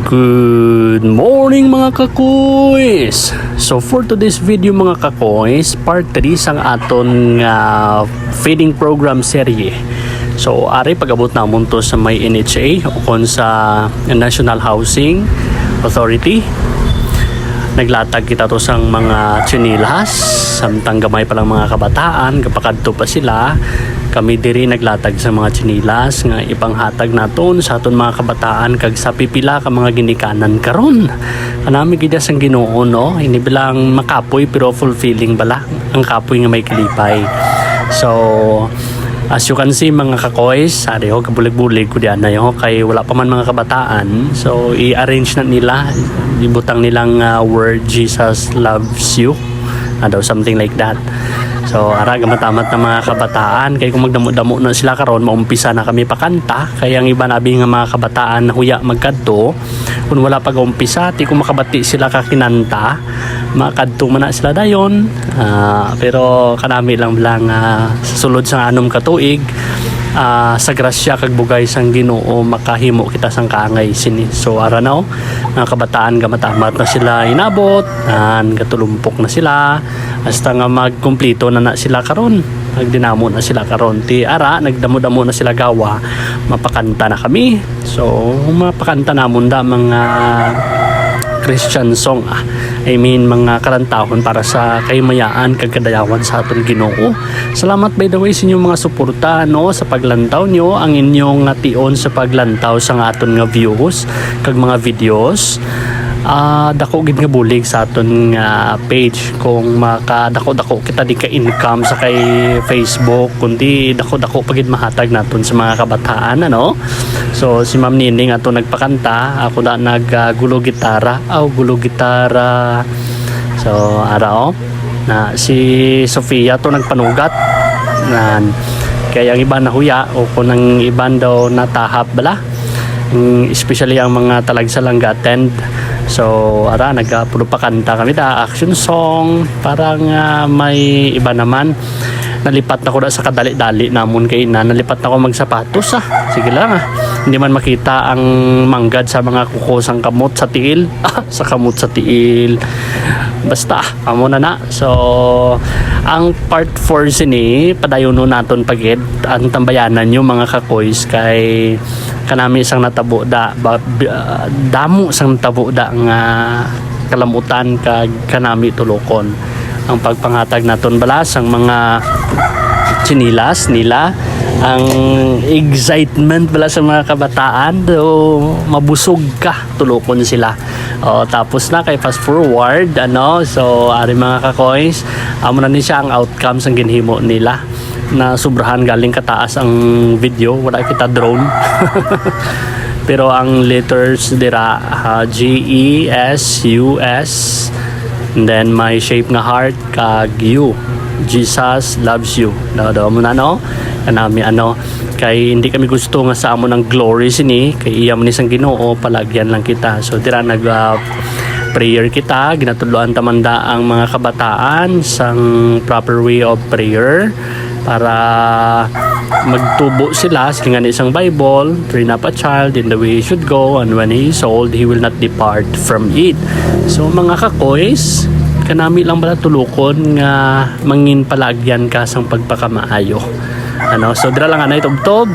Good morning mga kakoys! So for today's video mga kakoys, part 3 sang aton feeding program serye. So ari pag-abot namon to sa may NHA o kon sa National Housing Authority. Naglatag kita to sang mga tsinilas, samtang gamay pa lang mga kabataan, kapakadto pa sila. Kami diri naglatag sa mga tsinilas nga ipanghatag naton sa aton mga kabataan kag sa pipila ka mga ginikanan karon. Anami gid sang Ginoo no, hindi bilang makapoy pero fulfilling bala ang kapoy nga may kilipay. So as you can see mga kakoys, ari ho kabulig-bulig ko diyan na yo kay wala pa man mga kabataan. So i-arrange na nila, ibutang nilang word Jesus loves you. Daw something like that. So ara gamatamat na mga kabataan kay kung magdamo-damo na sila karon maumpisa na kami pakanta kay ang iba nabi nga mga kabataan huya magkadto kung wala pag umpisa ti kung makabati sila ka kinanta makadto man na sila dayon. Pero kanami lang sa sulod sa anom ka tuig sa grasya kag bugay sang Ginoo makahimo kita sang kaangay sini. So ara na mga kabataan gamatamat na sila inabot katulumpok na sila hasta nga magkumpleto na sila karon, nagdinamo na sila karon ti ara nagdamo-damo na sila gawa mapakanta na kami. So mapakanta namon da mga Christian song I mean mga karantahon para sa kaymayaan kag kadayawan sa aton Ginoo. Salamat by the way sa inyong mga suporta no sa paglantaw nyo, ang inyong tion sa paglantaw sa aton nga views kag mga videos. Dako gid nga bulig sa aton page kung makadako-dako kita di ka income sa kay Facebook kundi dako-dako pagid mahatag naton sa mga kabataan ano. So si Ma'am Nining ato nagpakanta, ako na gulo gitara. So ara na si Sofia to nagpanugat kaya ang iba nahuya o kung ang iban daw natahap bala, especially ang mga talagsa lang ga-attend. So ara nagpulo pa kanta kami da action song parang may iba naman nalipat na ko na sa kadali-dali namon kay nalipat na ko magsapatos sige lang hindi man makita ang manggad sa mga kukosang kamot sa tiil sa kamot sa tiil basta amo na. So ang part 4 sini padayon naton pagid ang tambayanan nyo mga kakoys kay kanami isang natabo da damo sang natabo da nga kalamutan kag kanami tulokon ang pagpanghatag naton balas ang mga tsinilas nila ang excitement bala sa mga kabataan do mabusog ka tulokon sila tapos na kay fast forward so ari mga kakoys amo na ni siya ang outcome sang ginhimo nila na sobrahan galing kataas ang video wala kita drone pero ang letters dira GESUS and then my shape nga heart kag you Jesus loves you daw mo na kanami kay hindi kami gusto nga sa amo ng glory sini kay iyam ni sang Ginoo palagyan lang kita. So tira nag prayer kita ginatudloan tamanda ang mga kabataan sang proper way of prayer para magtubo sila nga ni isang Bible, train up a child in the way he should go and when he is old he will not depart from it. So mga kakoys kanami lang bala tulukon nga mangin palagyan ka sang pagpakamaayo so dira lang itubtob